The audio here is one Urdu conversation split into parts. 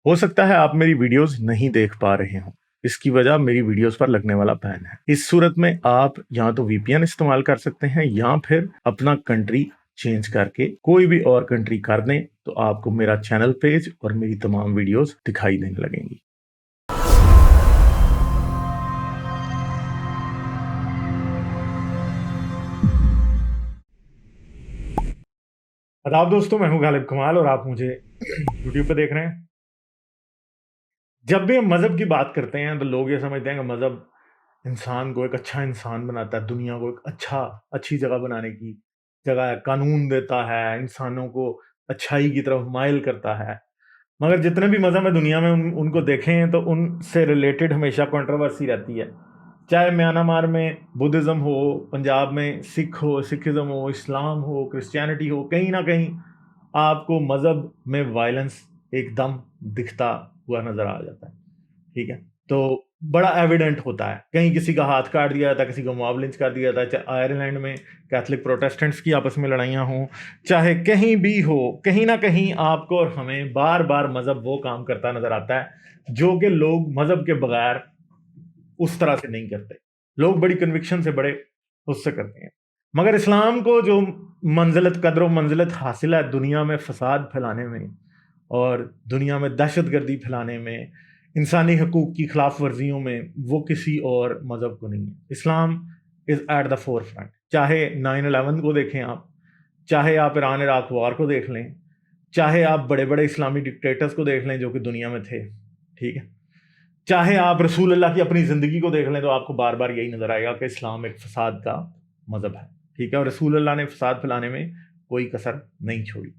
ہو سکتا ہے آپ میری ویڈیوز نہیں دیکھ پا رہے ہوں، اس کی وجہ میری ویڈیوز پر لگنے والا بین ہے۔ اس صورت میں آپ یا تو وی پی این استعمال کر سکتے ہیں یا پھر اپنا کنٹری چینج کر کے کوئی بھی اور کنٹری کر دیں تو آپ کو میرا چینل پیج اور میری تمام ویڈیوز دکھائی دینے لگیں گی۔ آداب دوستوں، میں ہوں غالب کمال اور آپ مجھے یوٹیوب پہ دیکھ رہے ہیں۔ جب بھی ہم مذہب کی بات کرتے ہیں تو لوگ یہ سمجھتے ہیں کہ مذہب انسان کو ایک اچھا انسان بناتا ہے، دنیا کو ایک اچھی جگہ بنانے کی جگہ ہے، قانون دیتا ہے، انسانوں کو اچھائی کی طرف مائل کرتا ہے۔ مگر جتنے بھی مذہب ہیں دنیا میں ان کو دیکھیں تو ان سے ریلیٹڈ ہمیشہ کنٹروورسی رہتی ہے، چاہے میانمار میں بدھزم ہو، پنجاب میں سکھزم ہو، اسلام ہو، کرسچینٹی ہو، کہیں نہ کہیں آپ کو مذہب میں وائلنس ایک دم دکھتا ہوا نظر آ جاتا ہے۔ ٹھیک ہے، تو بڑا ایویڈنٹ ہوتا ہے، کہیں کسی کا ہاتھ کاٹ دیا جاتا ہے، کسی کو موب لنچ کر دیا جاتا ہے، چاہے آئرلینڈ میں کیتھولک پروٹیسٹنٹس کی آپس میں لڑائیاں ہوں، چاہے کہیں بھی ہو، کہیں نہ کہیں آپ کو اور ہمیں بار بار مذہب وہ کام کرتا نظر آتا ہے جو کہ لوگ مذہب کے بغیر اس طرح سے نہیں کرتے۔ لوگ بڑی کنوکشن سے بڑے اس سے کرتے ہیں، مگر اسلام کو جو قدر و منزلت حاصل ہے دنیا میں فساد پھیلانے میں اور دنیا میں دہشت گردی پھیلانے میں، انسانی حقوق کی خلاف ورزیوں میں، وہ کسی اور مذہب کو نہیں ہے۔ اسلام از ایٹ دا فور فرنٹ۔ چاہے 9/11 کو دیکھیں آپ، چاہے آپ ایران عراق وار کو دیکھ لیں، چاہے آپ بڑے بڑے اسلامی ڈکٹیٹرز کو دیکھ لیں جو کہ دنیا میں تھے، ٹھیک ہے، چاہے آپ رسول اللہ کی اپنی زندگی کو دیکھ لیں تو آپ کو بار بار یہی نظر آئے گا کہ اسلام ایک فساد کا مذہب ہے، ٹھیک ہے، اور رسول اللہ نے فساد پھیلانے میں کوئی کسر نہیں چھوڑی۔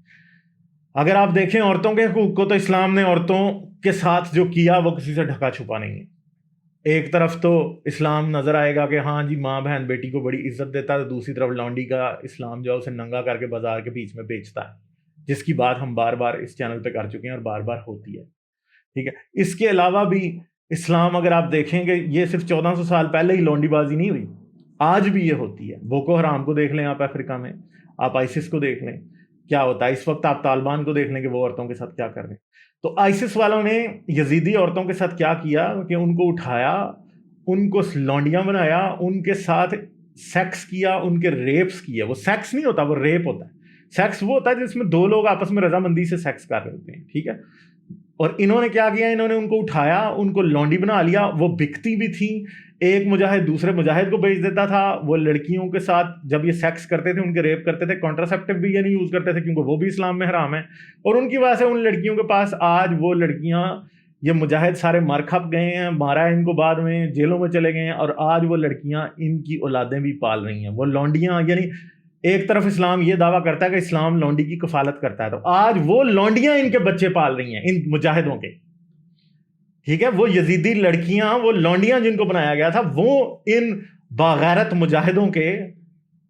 اگر آپ دیکھیں عورتوں کے حقوق کو تو اسلام نے عورتوں کے ساتھ جو کیا وہ کسی سے ڈھکا چھپا نہیں ہے۔ ایک طرف تو اسلام نظر آئے گا کہ ہاں جی ماں بہن بیٹی کو بڑی عزت دیتا ہے، تو دوسری طرف لانڈی کا اسلام جو ہے اسے ننگا کر کے بازار کے بیچ میں بیچتا ہے، جس کی بات ہم بار بار اس چینل پہ کر چکے ہیں اور بار بار ہوتی ہے، ٹھیک ہے۔ اس کے علاوہ بھی اسلام اگر آپ دیکھیں کہ یہ صرف 1400 سال پہلے ہی لانڈی بازی نہیں ہوئی، آج بھی یہ ہوتی ہے۔ بوکو حرام کو دیکھ لیں آپ افریقہ میں، آپ آئسس کو دیکھ لیں کیا ہوتا ہے، اس وقت آپ طالبان کو دیکھ لیں کہ وہ عورتوں کے ساتھ کیا کر رہے ہیں۔ تو آئسس والوں نے یزیدی عورتوں کے ساتھ کیا کیا کہ ان کو اٹھایا، ان کو لانڈیاں بنایا، ان کے ساتھ سیکس کیا، ان کے ریپس کیا۔ وہ سیکس نہیں ہوتا، وہ ریپ ہوتا ہے۔ سیکس وہ ہوتا ہے جس میں دو لوگ آپس میں رضامندی سے سیکس کر رہے ہوتے ہیں، ٹھیک ہے۔ اور انہوں نے کیا کیا، انہوں نے ان کو اٹھایا، ان کو لانڈی بنا لیا۔ وہ بکتی بھی تھی، ایک مجاہد دوسرے مجاہد کو بیچ دیتا تھا۔ وہ لڑکیوں کے ساتھ جب یہ سیکس کرتے تھے ان کے ریپ کرتے تھے، کانٹراسیپٹیو بھی یہ نہیں یوز کرتے تھے کیونکہ وہ بھی اسلام میں حرام ہے، اور ان کی وجہ سے ان لڑکیوں کے پاس آج وہ لڑکیاں، یہ مجاہد سارے مر کھپ گئے ہیں، مارا ہے ان کو، بعد میں جیلوں میں چلے گئے ہیں، اور آج وہ لڑکیاں ان کی اولادیں بھی پال رہی ہیں۔ وہ لانڈیاں، یعنی ایک طرف اسلام یہ دعویٰ کرتا ہے کہ اسلام لانڈی کی کفالت کرتا ہے، تو آج وہ لانڈیاں ان کے بچے پال رہی ہیں، ان مجاہدوں کے، ٹھیک ہے۔ وہ یزیدی لڑکیاں، وہ لانڈیاں جن کو بنایا گیا تھا، وہ ان باغیرت مجاہدوں کے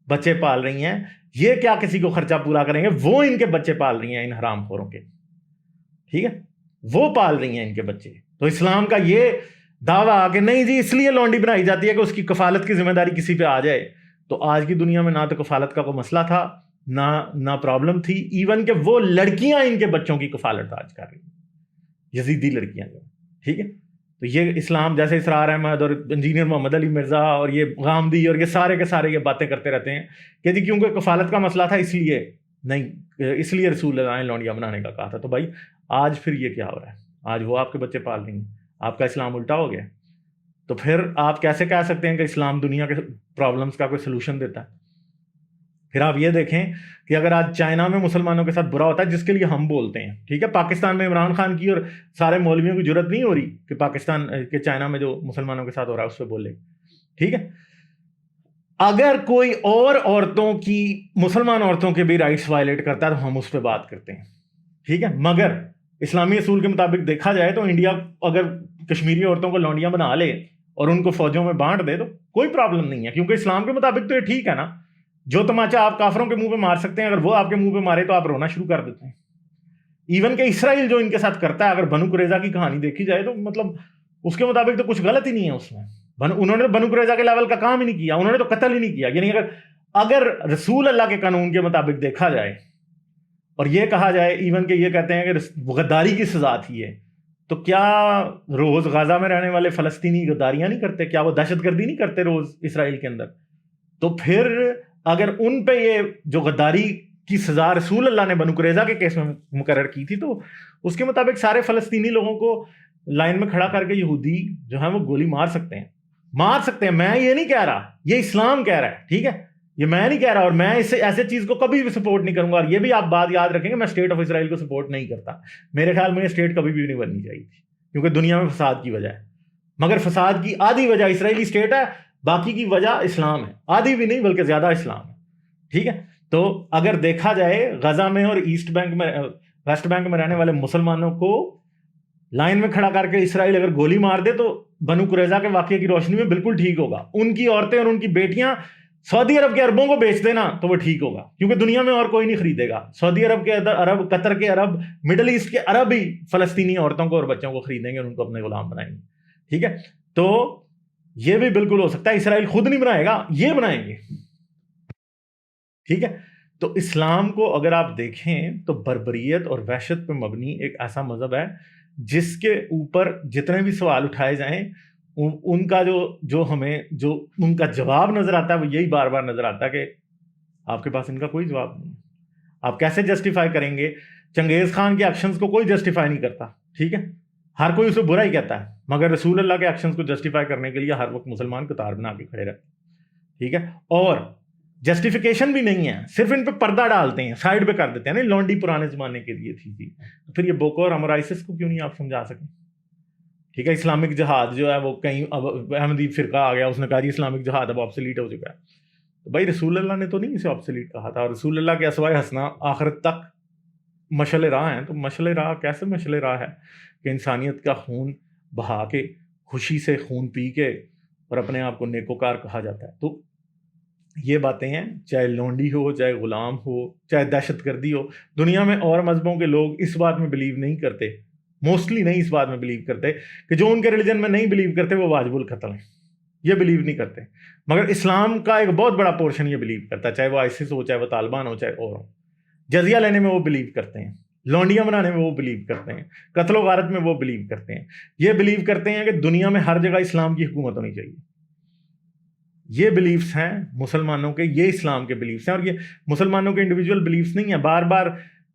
بچے پال رہی ہیں۔ یہ کیا کسی کو خرچہ پورا کریں گے، وہ ان کے بچے پال رہی ہیں، ان حرام خوروں کے، ٹھیک ہے، وہ پال رہی ہیں ان کے بچے۔ تو اسلام کا یہ دعویٰ کہ نہیں جی اس لیے لانڈی بنائی جاتی ہے کہ اس کی کفالت کی ذمہ داری کسی پہ آ جائے، تو آج کی دنیا میں نہ تو کفالت کا کوئی مسئلہ تھا، نہ پرابلم تھی، ایون کہ وہ لڑکیاں ان کے بچوں کی کفالت آج کر رہی ہیں، یزیدی لڑکیاں جو، ٹھیک ہے۔ تو یہ اسلام جیسے اسرار احمد اور انجینئر محمد علی مرزا اور یہ غامدی اور یہ سارے کے سارے یہ باتیں کرتے رہتے ہیں کہ جی کیونکہ کفالت کا مسئلہ تھا اس لیے نہیں، اس لیے رسول اللہ نے لانڈیاں بنانے کا کہا تھا۔ تو بھائی آج پھر یہ کیا ہو رہا ہے، آج وہ آپ کے بچے پال رہی ہیں، آپ کا اسلام الٹا ہو گیا۔ تو پھر آپ کیسے کہہ سکتے ہیں کہ اسلام دنیا کے پرابلمس کا کوئی سلوشن دیتا ہے؟ پھر آپ یہ دیکھیں کہ اگر آج چائنا میں مسلمانوں کے ساتھ برا ہوتا ہے، جس کے لیے ہم بولتے ہیں، ٹھیک ہے، پاکستان میں عمران خان کی اور سارے مولویوں کی جرت نہیں ہو رہی کہ پاکستان کے چائنا میں جو مسلمانوں کے ساتھ ہو رہا ہے اس پہ بولے، ٹھیک ہے۔ اگر کوئی اور عورتوں کی، مسلمان عورتوں کے بھی رائٹس وائلیٹ کرتا ہے تو ہم اس پہ بات کرتے ہیں، ٹھیک ہے۔ مگر اسلامی اصول کے مطابق دیکھا جائے تو انڈیا اگر کشمیری عورتوں کو لانڈیاں بنا لے اور ان کو فوجوں میں بانٹ دے تو کوئی پرابلم نہیں ہے، کیونکہ اسلام کے مطابق تو یہ ٹھیک ہے نا۔ جو تماچا آپ کافروں کے منہ پہ مار سکتے ہیں، اگر وہ آپ کے منہ پہ مارے تو آپ رونا شروع کر دیتے ہیں۔ ایون کہ اسرائیل جو ان کے ساتت کرتا ہے، اگر بنو قریظہ کی کہانی دیکھی جائے تو مطلب اس کے مطابق تو کچھ غلط ہی نہیں ہے اس میں، انہوں نے بنو قریظہ کے لیول کا کام ہی نہیں کیا، انہوں نے تو قتل ہی نہیں کیا۔ یعنی اگر رسول اللہ کے قانون کے مطابق دیکھا جائے اور یہ کہا جائے، ایون کہ یہ کہتے ہیں کہ غداری کی سزا تھی، تو کیا روز غزہ میں رہنے والے فلسطینی غداریاں نہیں کرتے؟ کیا وہ دہشت گردی نہیں کرتے روز اسرائیل کے اندر؟ تو پھر اگر ان پہ یہ جو غداری کی سزا رسول اللہ نے بنو قریظہ کے کیس میں مقرر کی تھی، تو اس کے مطابق سارے فلسطینی لوگوں کو لائن میں کھڑا کر کے یہودی جو ہیں وہ گولی مار سکتے ہیں. میں یہ نہیں کہہ رہا، یہ اسلام کہہ رہا ہے، ٹھیک ہے؟ یہ میں نہیں کہہ رہا، اور میں اس ایسے چیز کو کبھی بھی سپورٹ نہیں کروں گا. اور یہ بھی آپ بات یاد رکھیں گے، میں اسٹیٹ آف اسرائیل کو سپورٹ نہیں کرتا. میرے خیال میں یہ اسٹیٹ کبھی بھی نہیں بننی چاہیے تھی، کیونکہ دنیا میں فساد کی وجہ ہے. مگر فساد کی آدھی وجہ اسرائیلی اسٹیٹ ہے، باقی کی وجہ اسلام ہے. آدھی بھی نہیں بلکہ زیادہ اسلام ہے، ٹھیک ہے؟ تو اگر دیکھا جائے غزہ میں اور ویسٹ بینک میں رہنے والے مسلمانوں کو لائن میں کھڑا کر کے اسرائیل اگر گولی مار دے تو بنو قریظہ کے واقعے کی روشنی میں بالکل ٹھیک ہوگا. ان کی عورتیں اور ان کی بیٹیاں سعودی عرب کے عربوں کو بیچ دینا تو وہ ٹھیک ہوگا، کیونکہ دنیا میں اور کوئی نہیں خریدے گا. سعودی عرب کے عرب، قطر کے عرب، مڈل ایسٹ کے عرب ہی فلسطینی عورتوں کو اور بچوں کو خریدیں گے اور ان کو اپنے غلام بنائیں گے، ٹھیک ہے؟ تو یہ بھی بالکل ہو سکتا ہے. اسرائیل خود نہیں بنائے گا، یہ بنائیں گے، ٹھیک ہے؟ تو اسلام کو اگر آپ دیکھیں تو بربریت اور وحشت پہ مبنی ایک ایسا مذہب ہے جس کے اوپر جتنے بھی سوال اٹھائے جائیں ان کا جو ہمیں جو ان کا جواب نظر آتا ہے وہ یہی بار بار نظر آتا ہے کہ آپ کے پاس ان کا کوئی جواب نہیں ہے. آپ کیسے جسٹیفائی کریں گے؟ چنگیز خان کے ایکشنز کو کوئی جسٹیفائی نہیں کرتا، ٹھیک ہے؟ ہر کوئی اسے برا ہی کہتا ہے، مگر رسول اللہ کے ایکشنز کو جسٹیفائی کرنے کے لیے ہر وقت مسلمان قطار بنا کے کھڑے رہتے ہیں، ٹھیک ہے؟ اور جسٹیفیکیشن بھی نہیں ہے، صرف ان پہ پردہ ڈالتے ہیں، سائڈ پہ کر دیتے ہیں. نہیں، لونڈی پرانے زمانے کے لیے تھی جی، تو پھر یہ بوکو اور امرائسس کو کیوں نہیں آپ سمجھا سکیں؟ ٹھیک ہے، اسلامک جہاد جو ہے وہ کہیں اب احمدی فرقہ آ گیا، اس نے کہا جی اسلامک جہاد اب آبسلیٹ ہو چکا ہے. تو بھائی رسول اللہ نے تو نہیں اسے آبسلیٹ کہا تھا، اور رسول اللہ کے اسوائے حسنہ آخرت تک مشعل راہ ہیں. تو مشعل راہ کیسے مشعل راہ ہے کہ انسانیت کا خون بہا کے، خوشی سے خون پی کے اور اپنے آپ کو نیکوکار کہا جاتا ہے. تو یہ باتیں ہیں، چاہے لونڈی ہو، چاہے غلام ہو، چاہے دہشت گردی ہو. دنیا میں اور مذہبوں کے لوگ اس بات میں بلیو نہیں کرتے، موسٹلی نہیں اس بات میں بلیو کرتے کہ جو ان کے ریلیجن میں نہیں بلیو کرتے وہ واجب القتل ہیں. یہ بلیو نہیں کرتے. مگر اسلام کا ایک بہت بڑا پورشن یہ بلیو کرتا ہے، چاہے وہ آئسس ہو، چاہے وہ طالبان ہو، چاہے اور ہو. جزیہ لینے میں وہ بلیو کرتے ہیں، لونڈیاں بنانے میں وہ بلیو کرتے ہیں، قتل و غارت میں وہ بلیو کرتے ہیں. یہ بلیو کرتے ہیں کہ دنیا میں ہر جگہ اسلام کی حکومت ہونی چاہیے. یہ بلیفس ہیں مسلمانوں کے، یہ اسلام کے بلیفس ہیں، اور یہ مسلمانوں کے انڈیویجول بلیفس نہیں ہیں. بار بار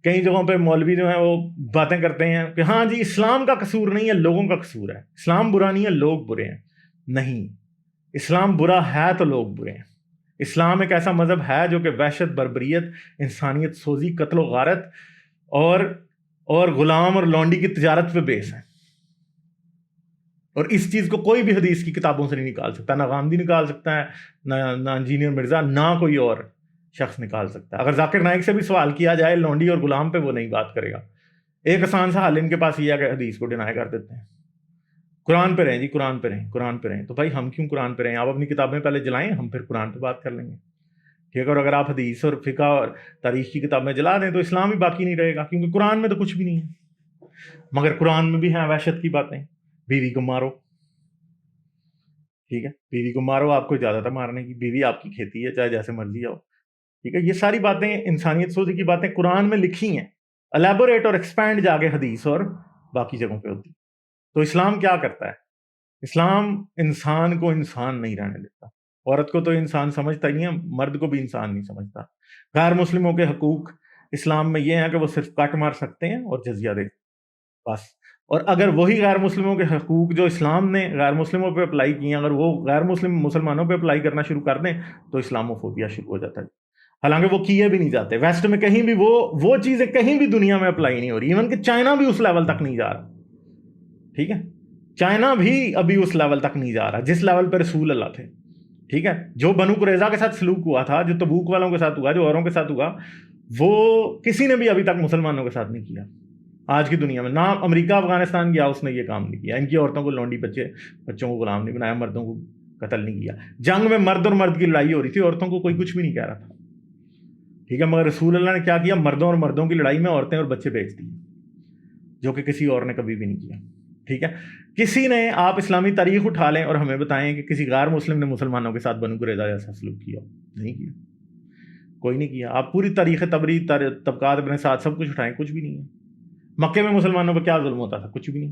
کئی جگہوں پہ مولوی جو ہیں وہ باتیں کرتے ہیں کہ ہاں جی اسلام کا قصور نہیں ہے، لوگوں کا قصور ہے. اسلام برا نہیں ہے، لوگ برے ہیں. نہیں، اسلام برا ہے تو لوگ برے ہیں. اسلام ایک ایسا مذہب ہے جو کہ وحشت، بربریت، انسانیت سوزی، قتل و غارت اور غلام اور لونڈی کی تجارت پہ بیس ہے. اور اس چیز کو کوئی بھی حدیث کی کتابوں سے نہیں نکال سکتا، نہ غامدی نکال سکتا ہے، نہ انجینئر مرزا، نہ کوئی اور شخص نکال سکتا ہے. اگر ذاکر نائک سے بھی سوال کیا جائے لونڈی اور غلام پہ، وہ نہیں بات کرے گا. ایک آسان سا حل ان کے پاس یہ ہے کہ حدیث کو ڈینائی کر دیتے ہیں. قرآن پہ رہیں جی، قرآن پہ رہیں، قرآن پہ رہیں. تو بھائی ہم کیوں قرآن پہ رہیں؟ آپ اپنی کتابیں پہلے جلائیں، ہم پھر قرآن پہ بات کر لیں گے، ٹھیک ہے؟ اور اگر آپ حدیث اور فقہ اور تاریخ کی کتابیں جلا دیں تو اسلام ہی باقی نہیں رہے گا، کیونکہ قرآن میں تو کچھ بھی نہیں ہے. مگر قرآن میں بھی ہیں وحشت کی باتیں. بیوی کو مارو، ٹھیک ہے؟ بیوی کو مارو، آپ کو اجازت ہے مارنے کی، بیوی آپ کی کھیتی ہے، چاہے جیسے مرضی آؤ، ٹھیک ہے؟ یہ ساری باتیں انسانیت سوزی کی باتیں قرآن میں لکھی ہیں. الیبوریٹ اور ایکسپینڈ جا کے حدیث اور باقی جگہوں پہ ہوتی. تو اسلام کیا کرتا ہے؟ اسلام انسان کو انسان نہیں رہنے دیتا. عورت کو تو انسان سمجھتا ہی ہے، مرد کو بھی انسان نہیں سمجھتا. غیر مسلموں کے حقوق اسلام میں یہ ہیں کہ وہ صرف کٹ مار سکتے ہیں اور جزیہ دے، بس. اور اگر وہی غیر مسلموں کے حقوق جو اسلام نے غیر مسلموں پہ اپلائی کیے ہیں، اگر وہ غیر مسلم مسلمانوں پہ اپلائی کرنا شروع کر دیں تو اسلاموفوبیا شروع ہو جاتا ہے. حالانکہ وہ کیے بھی نہیں جاتے. ویسٹ میں کہیں بھی وہ چیزیں کہیں بھی دنیا میں اپلائی نہیں ہو رہی. ایون کہ چائنا بھی اس لیول تک نہیں جا رہا، ٹھیک ہے؟ چائنا بھی ابھی اس لیول تک نہیں جا رہا جس لیول پہ رسول اللہ تھے، ٹھیک ہے؟ جو بنو قریظہ کے ساتھ سلوک ہوا تھا، جو تبوک والوں کے ساتھ ہوا، جو اوروں کے ساتھ ہوا، وہ کسی نے بھی ابھی تک مسلمانوں کے ساتھ نہیں کیا آج کی دنیا میں. نہ امریکہ افغانستان گیا، اس نے یہ کام نہیں کیا. ان کی عورتوں کو لونڈی بچوں کو غلام نہیں بنایا، مردوں کو قتل نہیں کیا. جنگ میں مرد اور مرد کی لڑائی ہو رہی تھی، عورتوں کو کوئی کچھ بھی نہیں کہہ رہا تھا، ٹھیک ہے؟ مگر رسول اللہ نے کیا کیا؟ مردوں اور مردوں کی لڑائی میں عورتیں اور بچے بیچ دیے، جو کہ کسی اور نے کبھی بھی نہیں کیا، ٹھیک ہے؟ کسی نے، آپ اسلامی تاریخ اٹھا لیں اور ہمیں بتائیں کہ کسی غیر مسلم نے مسلمانوں کے ساتھ بنو قریظہ جیسا سلوک کیا؟ نہیں کیا، کوئی نہیں کیا. آپ پوری تاریخ تبری، طبقات ابن سعد سب کچھ اٹھائیں، کچھ بھی نہیں ہے. مکے میں مسلمانوں پہ کیا ظلم ہوتا تھا؟ کچھ بھی نہیں.